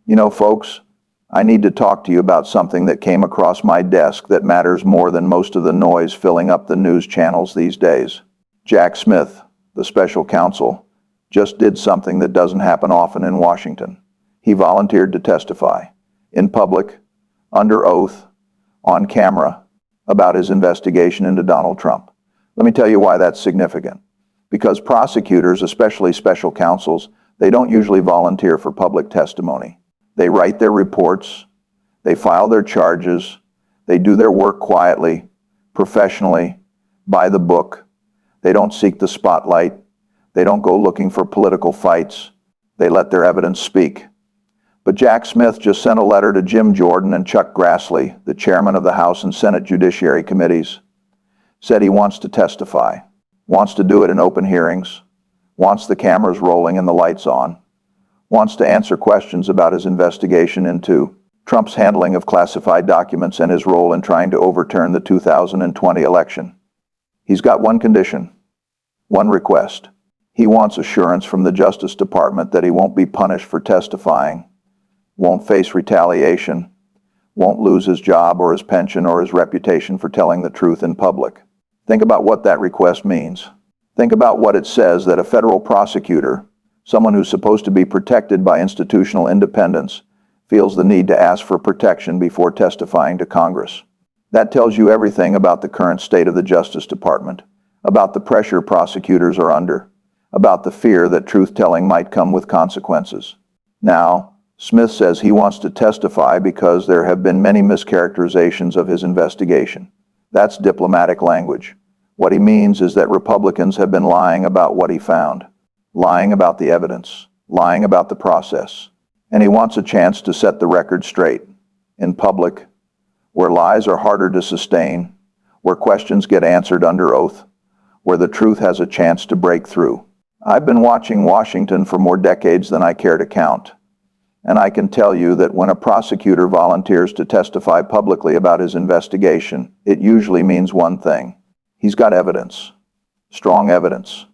You know, folks, I need to talk to you about something that came across my desk that matters more than most of the noise filling up the news channels these days. Jack Smith, the special counsel, just did something that doesn't happen often in Washington. He volunteered to testify, in public, under oath, on camera, about his investigation into Donald Trump. Let me tell you why that's significant. Because prosecutors, especially special counsels, they don't usually volunteer for public testimony. They write their reports, they file their charges, they do their work quietly, professionally, by the book. They don't seek the spotlight. They don't go looking for political fights. They let their evidence speak. But Jack Smith just sent a letter to Jim Jordan and Chuck Grassley, the chairman of the House and Senate Judiciary Committees, said he wants to testify, wants to do it in open hearings, wants the cameras rolling and the lights on, wants to answer questions about his investigation into Trump's handling of classified documents and his role in trying to overturn the 2020 election. He's got one condition, one request. He wants assurance from the Justice Department that he won't be punished for testifying, won't face retaliation, won't lose his job or his pension or his reputation for telling the truth in public. Think about what that request means. Think about what it says that a federal prosecutor, someone who's supposed to be protected by institutional independence, feels the need to ask for protection before testifying to Congress. That tells you everything about the current state of the Justice Department, about the pressure prosecutors are under, about the fear that truth-telling might come with consequences. Now, Smith says he wants to testify because there have been many mischaracterizations of his investigation. That's diplomatic language. What he means is that Republicans have been lying about what he found, lying about the evidence, lying about the process. And he wants a chance to set the record straight, in public, where lies are harder to sustain, where questions get answered under oath, where the truth has a chance to break through. I've been watching Washington for more decades than I care to count. And I can tell you that when a prosecutor volunteers to testify publicly about his investigation, it usually means one thing. He's got evidence, strong evidence.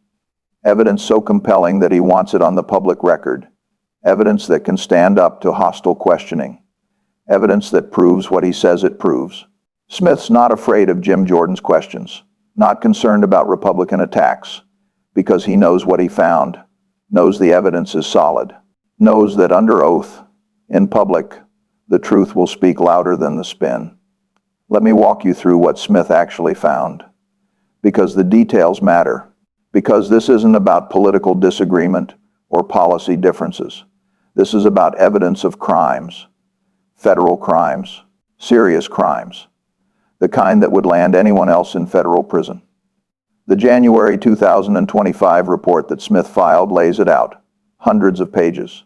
Evidence so compelling that he wants it on the public record. Evidence that can stand up to hostile questioning. Evidence that proves what he says it proves. Smith's not afraid of Jim Jordan's questions, not concerned about Republican attacks, because he knows what he found, knows the evidence is solid, knows that under oath, in public, the truth will speak louder than the spin. Let me walk you through what Smith actually found, because the details matter, because this isn't about political disagreement or policy differences. This is about evidence of crimes, federal crimes, serious crimes, the kind that would land anyone else in federal prison. The January 2025 report that Smith filed lays it out, hundreds of pages,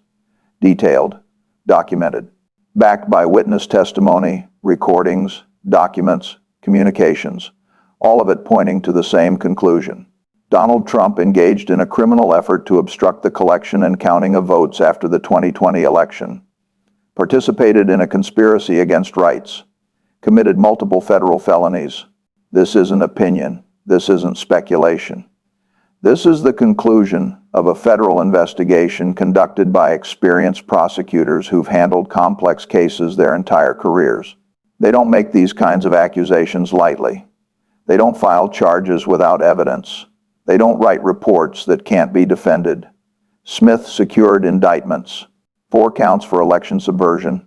detailed, documented, backed by witness testimony, recordings, documents, communications, all of it pointing to the same conclusion. Donald Trump engaged in a criminal effort to obstruct the collection and counting of votes after the 2020 election, participated in a conspiracy against rights, committed multiple federal felonies. This isn't opinion. This isn't speculation. This is the conclusion of a federal investigation conducted by experienced prosecutors who've handled complex cases their entire careers. They don't make these kinds of accusations lightly. They don't file charges without evidence. They don't write reports that can't be defended. Smith secured indictments, 4 counts for election subversion,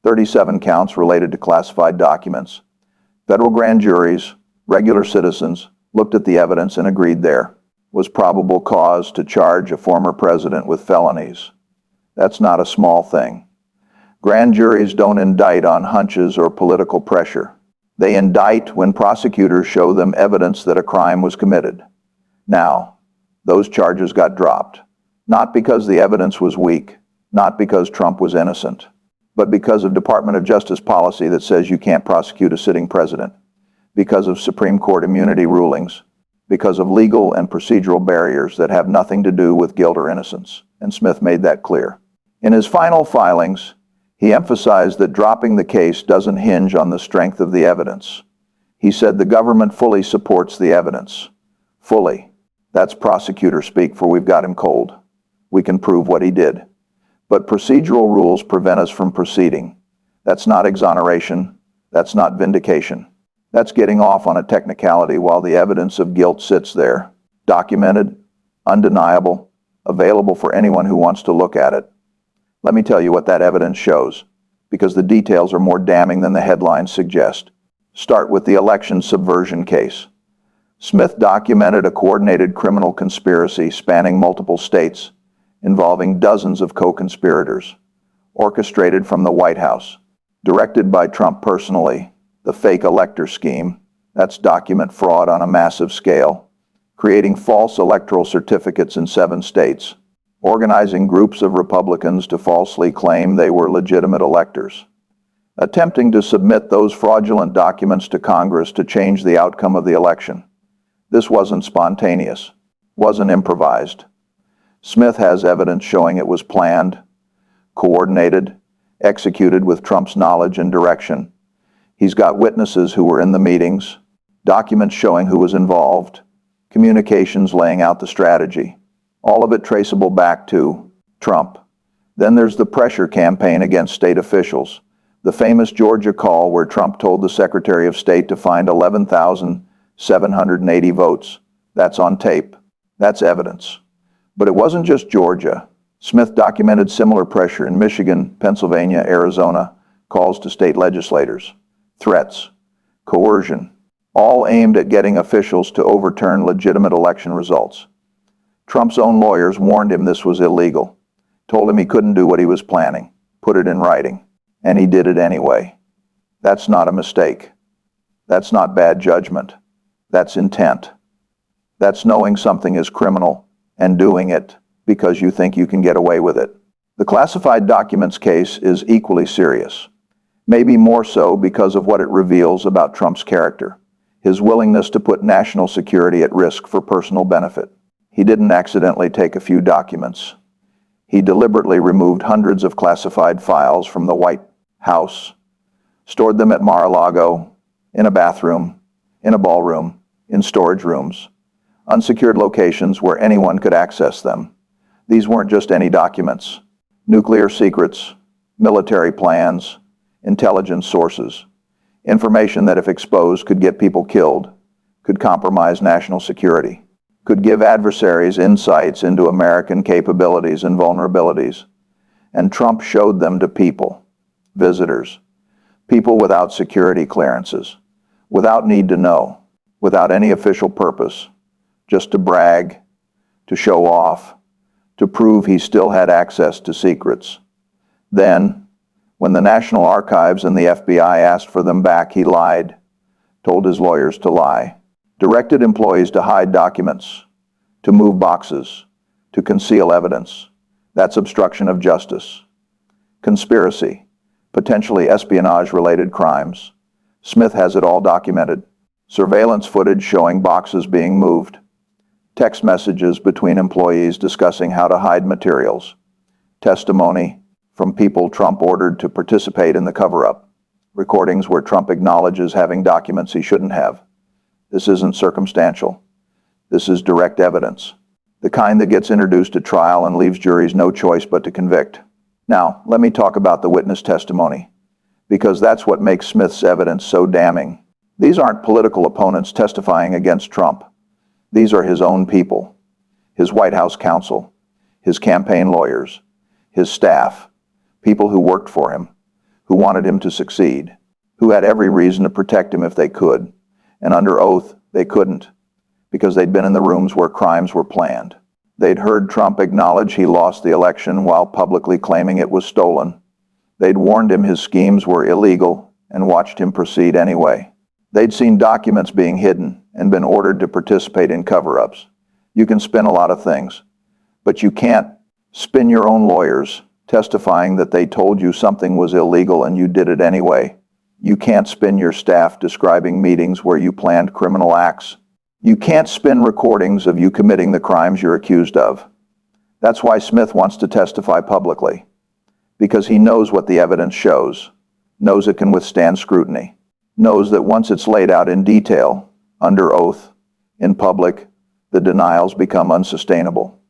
37 counts related to classified documents. Federal grand juries, regular citizens, looked at the evidence and agreed there was probable cause to charge a former president with felonies. That's not a small thing. Grand juries don't indict on hunches or political pressure. They indict when prosecutors show them evidence that a crime was committed. Now, those charges got dropped, not because the evidence was weak, not because Trump was innocent, but because of Department of Justice policy that says you can't prosecute a sitting president, because of Supreme Court immunity rulings, because of legal and procedural barriers that have nothing to do with guilt or innocence, and Smith made that clear. In his final filings, he emphasized that dropping the case doesn't hinge on the strength of the evidence. He said the government fully supports the evidence. Fully. That's prosecutor speak, for we've got him cold. We can prove what he did. But procedural rules prevent us from proceeding. That's not exoneration. That's not vindication. That's getting off on a technicality while the evidence of guilt sits there, documented, undeniable, available for anyone who wants to look at it. Let me tell you what that evidence shows, because the details are more damning than the headlines suggest. Start with the election subversion case. Smith documented a coordinated criminal conspiracy spanning multiple states, involving dozens of co-conspirators, orchestrated from the White House, directed by Trump personally. The fake elector scheme, that's document fraud on a massive scale, creating false electoral certificates in 7 states, organizing groups of Republicans to falsely claim they were legitimate electors, attempting to submit those fraudulent documents to Congress to change the outcome of the election. This wasn't spontaneous, wasn't improvised. Smith has evidence showing it was planned, coordinated, executed with Trump's knowledge and direction. He's got witnesses who were in the meetings, documents showing who was involved, communications laying out the strategy, all of it traceable back to Trump. Then there's the pressure campaign against state officials, the famous Georgia call where Trump told the Secretary of State to find 11,780 votes. That's on tape. That's evidence. But it wasn't just Georgia. Smith documented similar pressure in Michigan, Pennsylvania, Arizona, calls to state legislators, threats, coercion, all aimed at getting officials to overturn legitimate election results. Trump's own lawyers warned him this was illegal, told him he couldn't do what he was planning, put it in writing, and he did it anyway. That's not a mistake. That's not bad judgment. That's intent. That's knowing something is criminal and doing it because you think you can get away with it. The classified documents case is equally serious. Maybe more so because of what it reveals about Trump's character, his willingness to put national security at risk for personal benefit. He didn't accidentally take a few documents. He deliberately removed hundreds of classified files from the White House, stored them at Mar-a-Lago, in a bathroom, in a ballroom, in storage rooms, unsecured locations where anyone could access them. These weren't just any documents. Nuclear secrets, military plans, intelligence sources, information that if exposed could get people killed, could compromise national security, could give adversaries insights into American capabilities and vulnerabilities. And Trump showed them to people, visitors, people without security clearances, without need to know, without any official purpose, just to brag, to show off, to prove he still had access to secrets. Then, when the National Archives and the FBI asked for them back, he lied, told his lawyers to lie, directed employees to hide documents, to move boxes, to conceal evidence. That's obstruction of justice. Conspiracy, potentially espionage-related crimes. Smith has it all documented. Surveillance footage showing boxes being moved. Text messages between employees discussing how to hide materials. Testimony from people Trump ordered to participate in the cover-up. Recordings where Trump acknowledges having documents he shouldn't have. This isn't circumstantial. This is direct evidence. The kind that gets introduced at trial and leaves juries no choice but to convict. Now, let me talk about the witness testimony, because that's what makes Smith's evidence so damning. These aren't political opponents testifying against Trump. These are his own people, his White House counsel, his campaign lawyers, his staff, people who worked for him, who wanted him to succeed, who had every reason to protect him if they could, and under oath they couldn't, because they'd been in the rooms where crimes were planned. They'd heard Trump acknowledge he lost the election while publicly claiming it was stolen. They'd warned him his schemes were illegal and watched him proceed anyway. They'd seen documents being hidden and been ordered to participate in cover-ups. You can spin a lot of things, but you can't spin your own lawyers testifying that they told you something was illegal and you did it anyway. You can't spin your staff describing meetings where you planned criminal acts. You can't spin recordings of you committing the crimes you're accused of. That's why Smith wants to testify publicly, because he knows what the evidence shows, knows it can withstand scrutiny, knows that once it's laid out in detail, under oath, in public, the denials become unsustainable.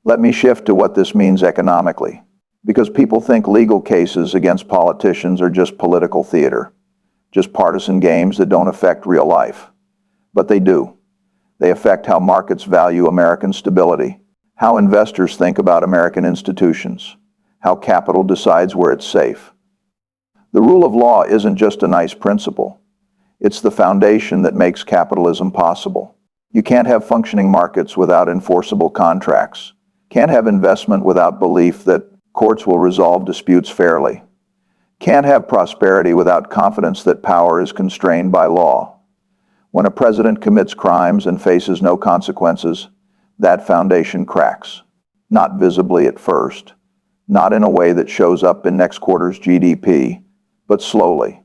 Let me shift to what this means economically. Because people think legal cases against politicians are just political theater, just partisan games that don't affect real life. But they do. They affect how markets value American stability, how investors think about American institutions, how capital decides where it's safe. The rule of law isn't just a nice principle. It's the foundation that makes capitalism possible. You can't have functioning markets without enforceable contracts. Can't have investment without belief that courts will resolve disputes fairly. Can't have prosperity without confidence that power is constrained by law. When a president commits crimes and faces no consequences, that foundation cracks. Not visibly at first, not in a way that shows up in next quarter's GDP, but slowly.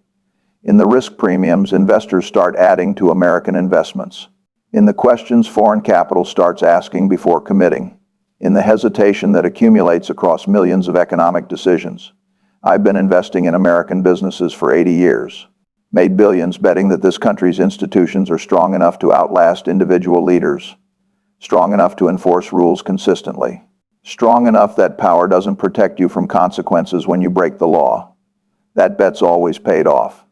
In the risk premiums investors start adding to American investments. In the questions foreign capital starts asking before committing. In the hesitation that accumulates across millions of economic decisions. I've been investing in American businesses for 80 years. Made billions betting that this country's institutions are strong enough to outlast individual leaders. Strong enough to enforce rules consistently. Strong enough that power doesn't protect you from consequences when you break the law. That bet's always paid off.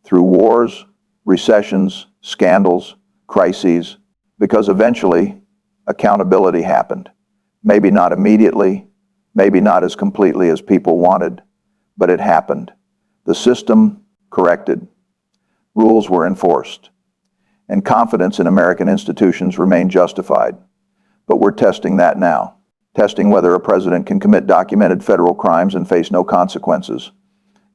Through wars, recessions, scandals, crises, because eventually accountability happened. Maybe not immediately, maybe not as completely as people wanted, but it happened. The system corrected. Rules were enforced. And confidence in American institutions remained justified. But we're testing that now. Testing whether a president can commit documented federal crimes and face no consequences.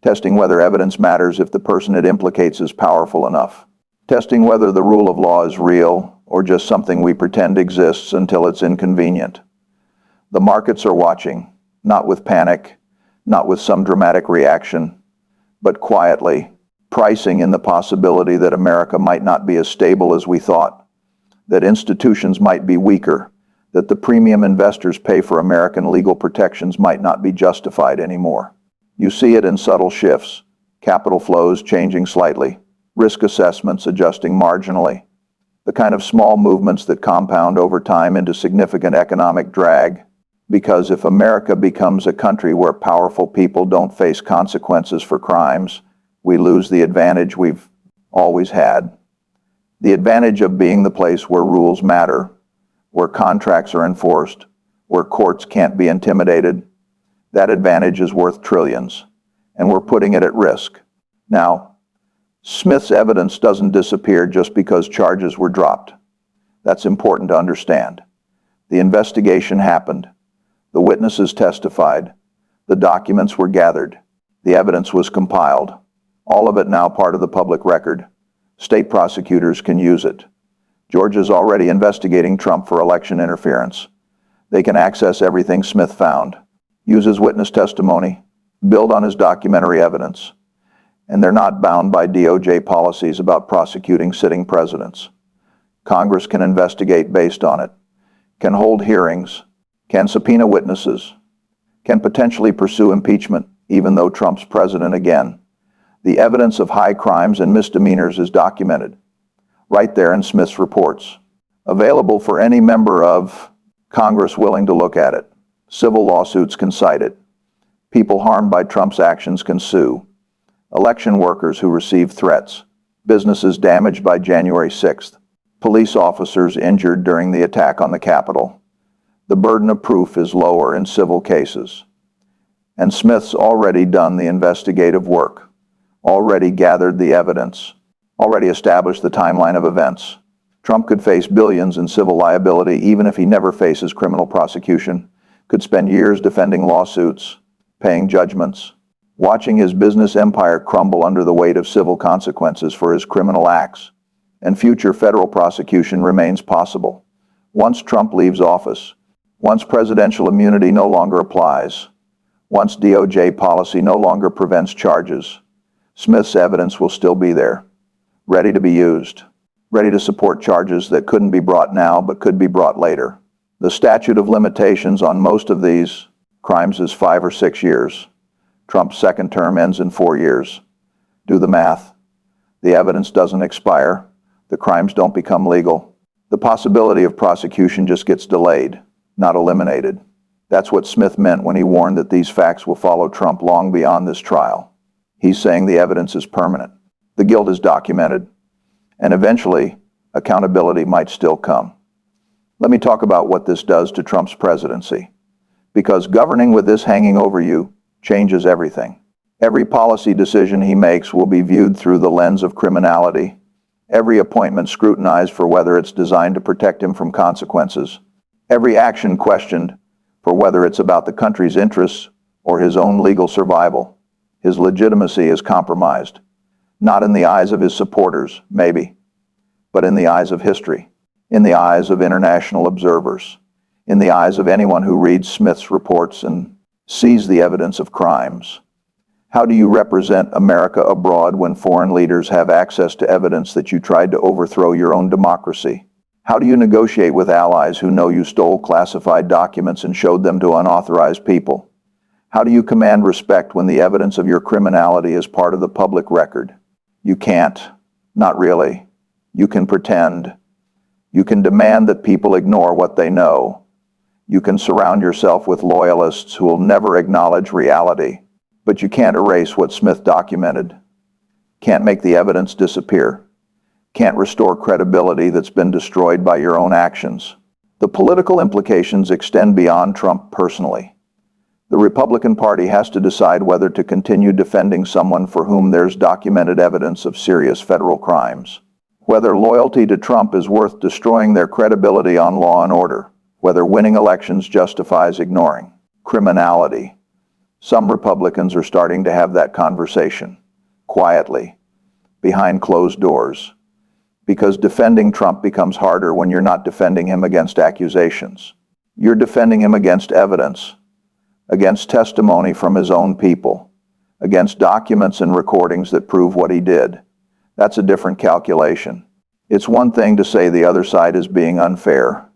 Testing whether evidence matters if the person it implicates is powerful enough. Testing whether the rule of law is real or just something we pretend exists until it's inconvenient. The markets are watching, not with panic, not with some dramatic reaction, but quietly, pricing in the possibility that America might not be as stable as we thought, that institutions might be weaker, that the premium investors pay for American legal protections might not be justified anymore. You see it in subtle shifts, capital flows changing slightly, risk assessments adjusting marginally, the kind of small movements that compound over time into significant economic drag. Because if America becomes a country where powerful people don't face consequences for crimes, we lose the advantage we've always had. The advantage of being the place where rules matter, where contracts are enforced, where courts can't be intimidated. That advantage is worth trillions, and we're putting it at risk. Now, Smith's evidence doesn't disappear just because charges were dropped. That's important to understand. The investigation happened. The witnesses testified. The documents were gathered. The evidence was compiled. All of it now part of the public record. State prosecutors can use it. Georgia's already investigating Trump for election interference. They can access everything Smith found, use his witness testimony, build on his documentary evidence. And they're not bound by DOJ policies about prosecuting sitting presidents. Congress can investigate based on it, can hold hearings, can subpoena witnesses, can potentially pursue impeachment, even though Trump's president again. The evidence of high crimes and misdemeanors is documented, right there in Smith's reports, available for any member of Congress willing to look at it. Civil lawsuits can cite it. People harmed by Trump's actions can sue. Election workers who receive threats. Businesses damaged by January 6th. Police officers injured during the attack on the Capitol. The burden of proof is lower in civil cases. And Smith's already done the investigative work, already gathered the evidence, already established the timeline of events. Trump could face billions in civil liability even if he never faces criminal prosecution, could spend years defending lawsuits, paying judgments, watching his business empire crumble under the weight of civil consequences for his criminal acts, and future federal prosecution remains possible. Once Trump leaves office, once presidential immunity no longer applies, once DOJ policy no longer prevents charges, Smith's evidence will still be there, ready to be used, ready to support charges that couldn't be brought now but could be brought later. The statute of limitations on most of these crimes is 5 or 6 years. Trump's second term ends in 4 years. Do the math. The evidence doesn't expire. The crimes don't become legal. The possibility of prosecution just gets delayed, not eliminated. That's what Smith meant when he warned that these facts will follow Trump long beyond this trial. He's saying the evidence is permanent. The guilt is documented. And eventually, accountability might still come. Let me talk about what this does to Trump's presidency. Because governing with this hanging over you changes everything. Every policy decision he makes will be viewed through the lens of criminality. Every appointment scrutinized for whether it's designed to protect him from consequences. Every action questioned for whether it's about the country's interests or his own legal survival. His legitimacy is compromised. Not in the eyes of his supporters, maybe, but in the eyes of history, in the eyes of international observers, in the eyes of anyone who reads Smith's reports and sees the evidence of crimes. How do you represent America abroad when foreign leaders have access to evidence that you tried to overthrow your own democracy? How do you negotiate with allies who know you stole classified documents and showed them to unauthorized people? How do you command respect when the evidence of your criminality is part of the public record? You can't. Not really. You can pretend. You can demand that people ignore what they know. You can surround yourself with loyalists who will never acknowledge reality. But you can't erase what Smith documented. Can't make the evidence disappear. Can't restore credibility that's been destroyed by your own actions. The political implications extend beyond Trump personally. The Republican Party has to decide whether to continue defending someone for whom there's documented evidence of serious federal crimes. Whether loyalty to Trump is worth destroying their credibility on law and order. Whether winning elections justifies ignoring criminality. Some Republicans are starting to have that conversation, quietly, behind closed doors, because defending Trump becomes harder when you're not defending him against accusations. You're defending him against evidence, against testimony from his own people, against documents and recordings that prove what he did. That's a different calculation. It's one thing to say the other side is being unfair.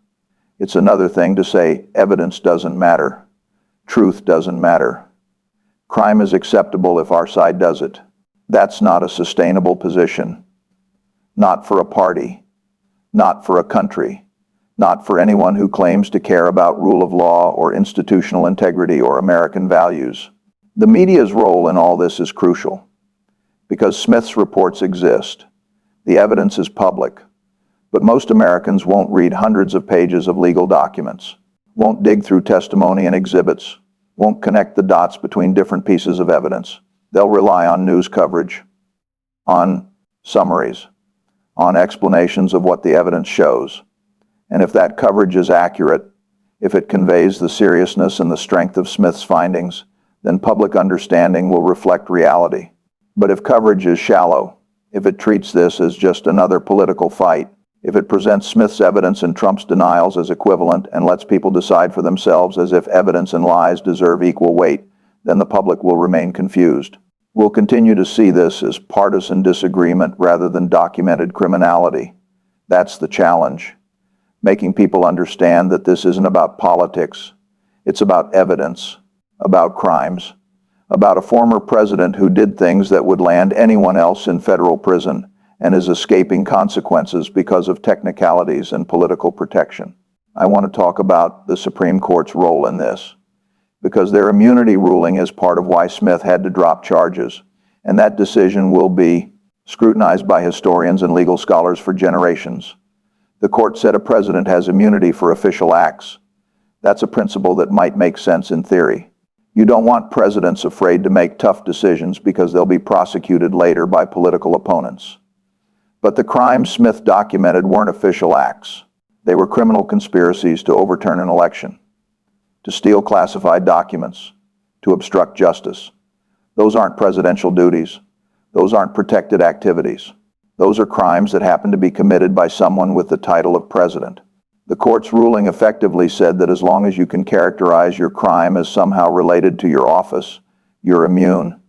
It's another thing to say evidence doesn't matter, truth doesn't matter. Crime is acceptable if our side does it. That's not a sustainable position. Not for a party. Not for a country. Not for anyone who claims to care about rule of law or institutional integrity or American values. The media's role in all this is crucial. Because Smith's reports exist. The evidence is public. But most Americans won't read hundreds of pages of legal documents. Won't dig through testimony and exhibits. Won't connect the dots between different pieces of evidence. They'll rely on news coverage, on summaries, on explanations of what the evidence shows. And if that coverage is accurate, if it conveys the seriousness and the strength of Smith's findings, then public understanding will reflect reality. But if coverage is shallow, if it treats this as just another political fight, if it presents Smith's evidence and Trump's denials as equivalent and lets people decide for themselves as if evidence and lies deserve equal weight, then the public will remain confused. We'll continue to see this as partisan disagreement rather than documented criminality. That's the challenge. Making people understand that this isn't about politics. It's about evidence, about crimes, about a former president who did things that would land anyone else in federal prison and is escaping consequences because of technicalities and political protection. I want to talk about the Supreme Court's role in this, because their immunity ruling is part of why Smith had to drop charges, and that decision will be scrutinized by historians and legal scholars for generations. The court said a president has immunity for official acts. That's a principle that might make sense in theory. You don't want presidents afraid to make tough decisions because they'll be prosecuted later by political opponents. But the crimes Smith documented weren't official acts. They were criminal conspiracies to overturn an election, to steal classified documents, to obstruct justice. Those aren't presidential duties. Those aren't protected activities. Those are crimes that happen to be committed by someone with the title of president. The court's ruling effectively said that as long as you can characterize your crime as somehow related to your office, you're immune.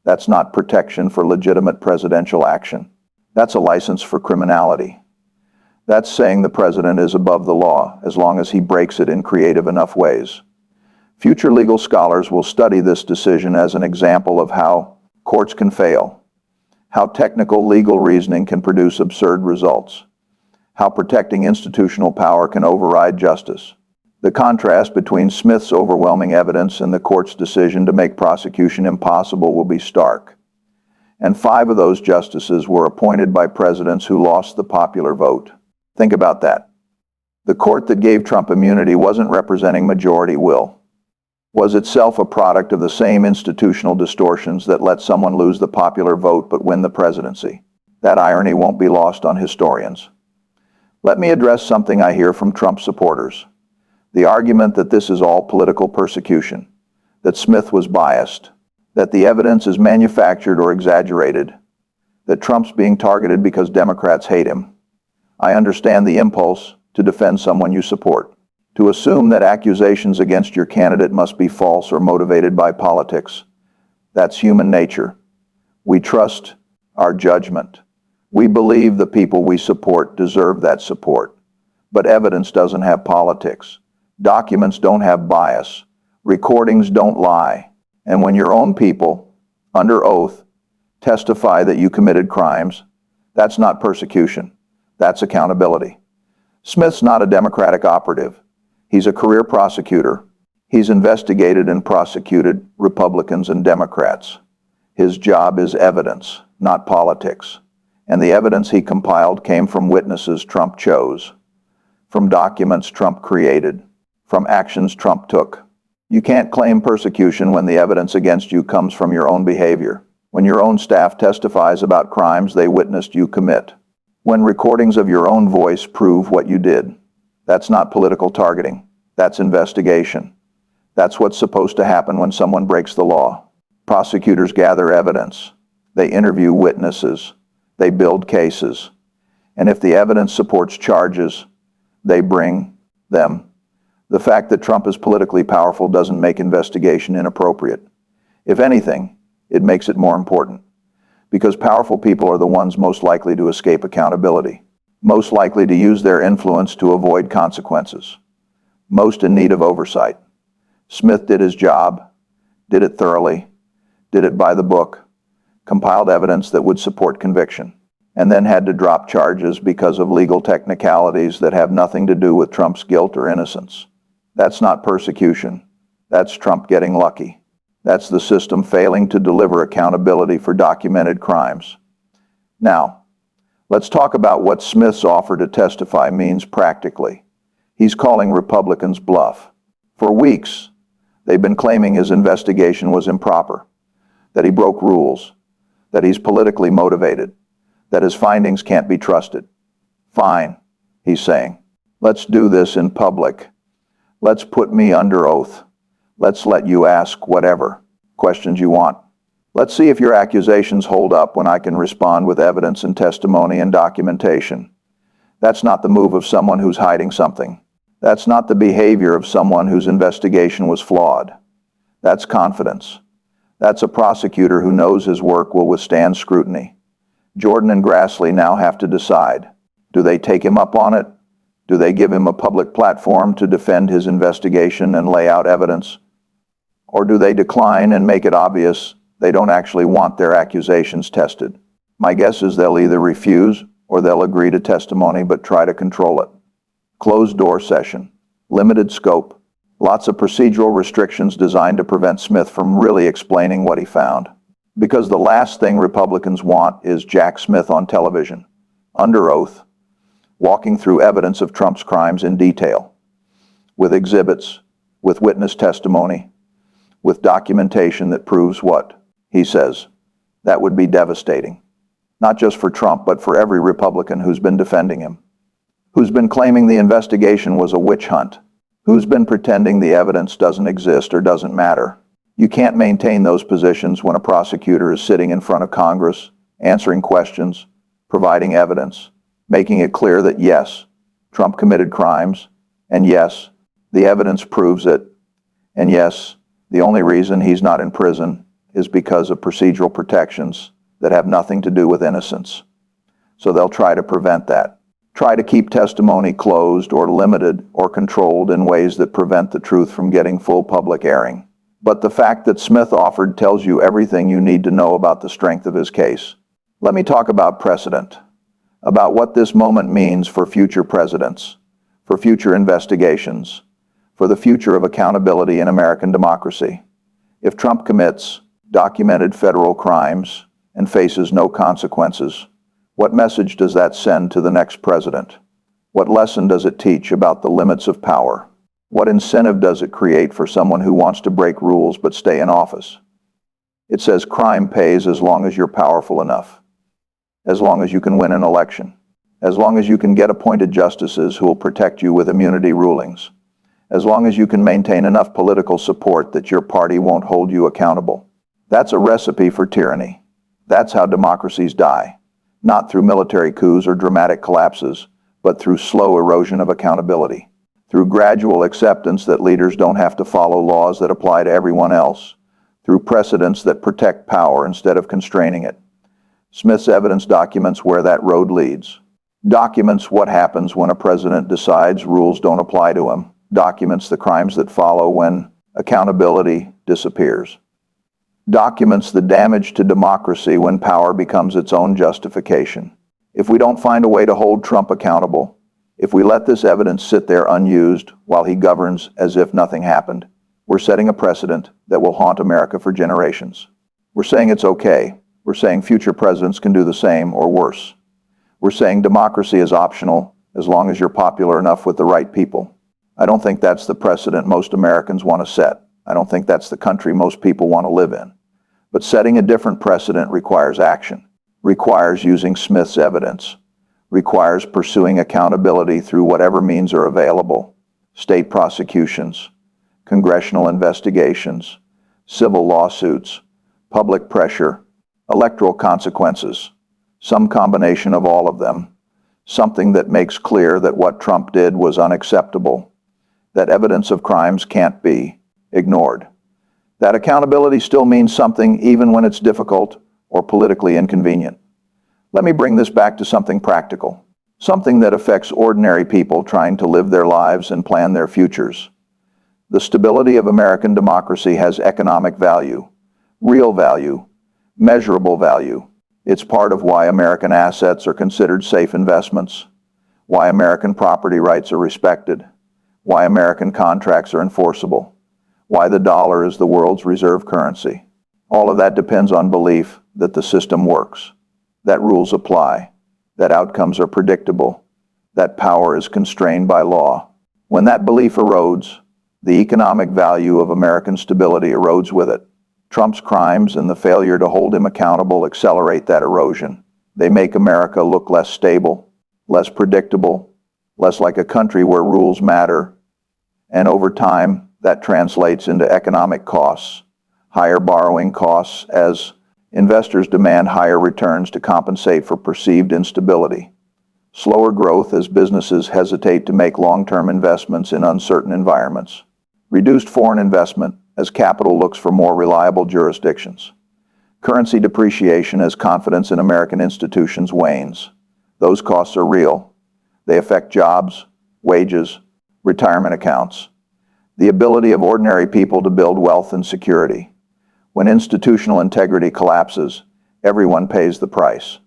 That's not protection for legitimate presidential action. That's a license for criminality. That's saying the president is above the law as long as he breaks it in creative enough ways. Future legal scholars will study this decision as an example of how courts can fail, how technical legal reasoning can produce absurd results, how protecting institutional power can override justice. The contrast between Smith's overwhelming evidence and the court's decision to make prosecution impossible will be stark. And 5 of those justices were appointed by presidents who lost the popular vote. Think about that. The court that gave Trump immunity wasn't representing majority will. Was itself a product of the same institutional distortions that let someone lose the popular vote but win the presidency. That irony won't be lost on historians. Let me address something I hear from Trump supporters. The argument that this is all political persecution, that Smith was biased, that the evidence is manufactured or exaggerated, that Trump's being targeted because Democrats hate him. I understand the impulse to defend someone you support. To assume that accusations against your candidate must be false or motivated by politics, that's human nature. We trust our judgment. We believe the people we support deserve that support. But evidence doesn't have politics. Documents don't have bias. Recordings don't lie. And when your own people, under oath, testify that you committed crimes, that's not persecution. That's accountability. Smith's not a Democratic operative. He's a career prosecutor. He's investigated and prosecuted Republicans and Democrats. His job is evidence, not politics. And the evidence he compiled came from witnesses Trump chose, from documents Trump created, from actions Trump took. You can't claim persecution when the evidence against you comes from your own behavior, when your own staff testifies about crimes they witnessed you commit, when recordings of your own voice prove what you did. That's not political targeting. That's investigation. That's what's supposed to happen when someone breaks the law. Prosecutors gather evidence. They interview witnesses. They build cases. And if the evidence supports charges, they bring them. The fact that Trump is politically powerful doesn't make investigation inappropriate. If anything, it makes it more important. Because powerful people are the ones most likely to escape accountability, most likely to use their influence to avoid consequences, most in need of oversight. Smith did his job, did it thoroughly, did it by the book, compiled evidence that would support conviction, and then had to drop charges because of legal technicalities that have nothing to do with Trump's guilt or innocence. That's not persecution. That's Trump getting lucky. That's the system failing to deliver accountability for documented crimes. Now, let's talk about what Smith's offer to testify means practically. He's calling Republicans bluff. For weeks, they've been claiming his investigation was improper, that he broke rules, that he's politically motivated, that his findings can't be trusted. Fine, he's saying. Let's do this in public. Let's put me under oath. Let's let you ask whatever questions you want. Let's see if your accusations hold up when I can respond with evidence and testimony and documentation. That's not the move of someone who's hiding something. That's not the behavior of someone whose investigation was flawed. That's confidence. That's a prosecutor who knows his work will withstand scrutiny. Jordan and Grassley now have to decide. Do they take him up on it? Do they give him a public platform to defend his investigation and lay out evidence? Or do they decline and make it obvious they don't actually want their accusations tested? My guess is they'll either refuse or they'll agree to testimony but try to control it. Closed door session, limited scope, lots of procedural restrictions designed to prevent Smith from really explaining what he found. Because the last thing Republicans want is Jack Smith on television, under oath, walking through evidence of Trump's crimes in detail, with exhibits, with witness testimony, with documentation that proves what he says. That would be devastating, not just for Trump, but for every Republican who's been defending him, who's been claiming the investigation was a witch hunt, who's been pretending the evidence doesn't exist or doesn't matter. You can't maintain those positions when a prosecutor is sitting in front of Congress, answering questions, providing evidence, making it clear that yes, Trump committed crimes, and yes, the evidence proves it, and yes, the only reason he's not in prison is because of procedural protections that have nothing to do with innocence. So they'll try to prevent that. Try to keep testimony closed or limited or controlled in ways that prevent the truth from getting full public airing. But the fact that Smith offered tells you everything you need to know about the strength of his case. Let me talk about precedent, about what this moment means for future presidents, for future investigations, for the future of accountability in American democracy. If Trump commits documented federal crimes and faces no consequences, what message does that send to the next president? What lesson does it teach about the limits of power? What incentive does it create for someone who wants to break rules but stay in office? It says crime pays as long as you're powerful enough, as long as you can win an election, as long as you can get appointed justices who will protect you with immunity rulings, as long as you can maintain enough political support that your party won't hold you accountable. That's a recipe for tyranny. That's how democracies die, not through military coups or dramatic collapses, but through slow erosion of accountability, through gradual acceptance that leaders don't have to follow laws that apply to everyone else, through precedents that protect power instead of constraining it. Smith's evidence documents where that road leads, documents what happens when a president decides rules don't apply to him, documents the crimes that follow when accountability disappears, documents the damage to democracy when power becomes its own justification. If we don't find a way to hold Trump accountable, if we let this evidence sit there unused while he governs as if nothing happened, we're setting a precedent that will haunt America for generations. We're saying it's okay. We're saying future presidents can do the same or worse. We're saying democracy is optional as long as you're popular enough with the right people. I don't think that's the precedent most Americans want to set. I don't think that's the country most people want to live in. But setting a different precedent requires action, requires using Smith's evidence, requires pursuing accountability through whatever means are available: state prosecutions, congressional investigations, civil lawsuits, public pressure, electoral consequences, some combination of all of them, something that makes clear that what Trump did was unacceptable, that evidence of crimes can't be ignored, that accountability still means something even when it's difficult or politically inconvenient. Let me bring this back to something practical, something that affects ordinary people trying to live their lives and plan their futures. The stability of American democracy has economic value, real value, measurable value. It's part of why American assets are considered safe investments, why American property rights are respected, why American contracts are enforceable, why the dollar is the world's reserve currency. All of that depends on belief that the system works, that rules apply, that outcomes are predictable, that power is constrained by law. When that belief erodes, the economic value of American stability erodes with it. Trump's crimes and the failure to hold him accountable accelerate that erosion. They make America look less stable, less predictable, less like a country where rules matter. And over time, that translates into economic costs, higher borrowing costs as investors demand higher returns to compensate for perceived instability, slower growth as businesses hesitate to make long-term investments in uncertain environments, reduced foreign investment as capital looks for more reliable jurisdictions, currency depreciation as confidence in American institutions wanes. Those costs are real. They affect jobs, wages, retirement accounts, the ability of ordinary people to build wealth and security. When institutional integrity collapses, everyone pays the price.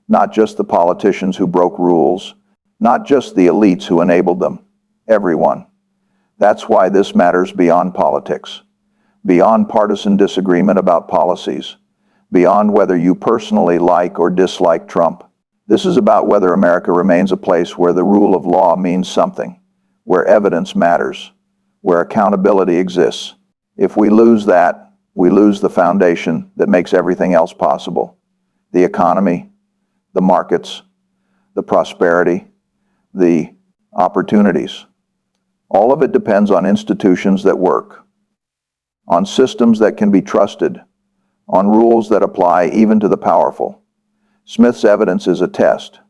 Not just the politicians who broke rules, not just the elites who enabled them, everyone. That's why this matters beyond politics, beyond partisan disagreement about policies, beyond whether you personally like or dislike Trump. This is about whether America remains a place where the rule of law means something, where evidence matters, where accountability exists. If we lose that, we lose the foundation that makes everything else possible: the economy, the markets, the prosperity, the opportunities. All of it depends on institutions that work, on systems that can be trusted, on rules that apply even to the powerful. Smith's evidence is a test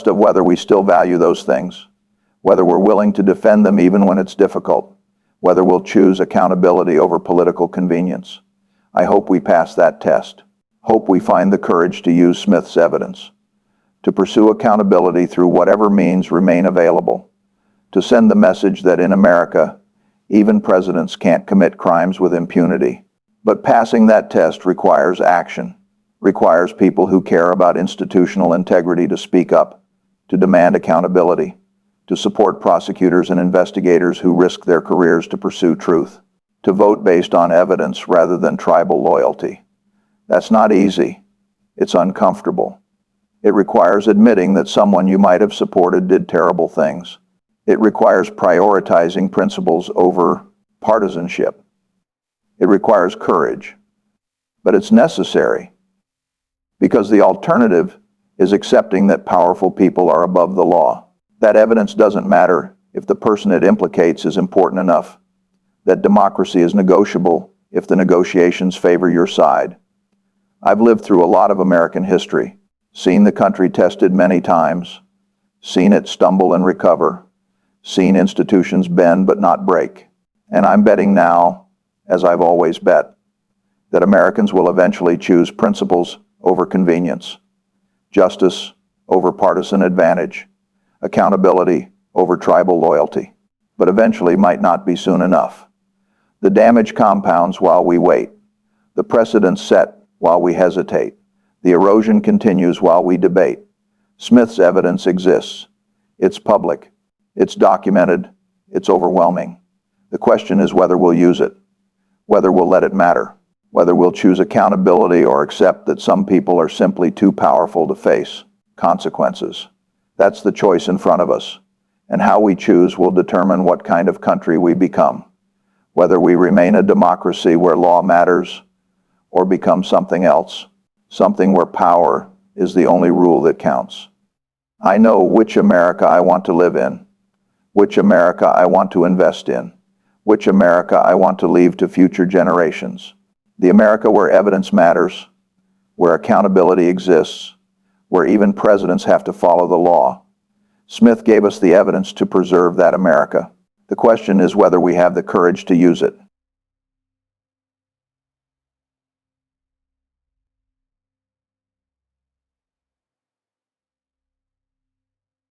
of whether we still value those things, whether we're willing to defend them even when it's difficult, whether we'll choose accountability over political convenience. I hope we pass that test. Hope we find the courage to use Smith's evidence, to pursue accountability through whatever means remain available, to send the message that in America, even presidents can't commit crimes with impunity. But passing that test requires action, requires people who care about institutional integrity to speak up, to demand accountability, to support prosecutors and investigators who risk their careers to pursue truth, to vote based on evidence rather than tribal loyalty. That's not easy. It's uncomfortable. It requires admitting that someone you might have supported did terrible things. It requires prioritizing principles over partisanship. It requires courage. But it's necessary, because the alternative is accepting that powerful people are above the law. That evidence doesn't matter if the person it implicates is important enough. That democracy is negotiable if the negotiations favor your side. I've lived through a lot of American history, seen the country tested many times, seen it stumble and recover, seen institutions bend but not break. And I'm betting now, as I've always bet, that Americans will eventually choose principles over convenience, justice over partisan advantage, accountability over tribal loyalty. But eventually might not be soon enough. The damage compounds while we wait. The precedents set while we hesitate. The erosion continues while we debate. Smith's evidence exists. It's public. It's documented. It's overwhelming. The question is whether we'll use it, whether we'll let it matter, whether we'll choose accountability or accept that some people are simply too powerful to face consequences. That's the choice in front of us, and how we choose will determine what kind of country we become, whether we remain a democracy where law matters or become something else, something where power is the only rule that counts. I know which America I want to live in, which America I want to invest in, which America I want to leave to future generations. The America where evidence matters, where accountability exists, where even presidents have to follow the law. Smith gave us the evidence to preserve that America. The question is whether we have the courage to use it.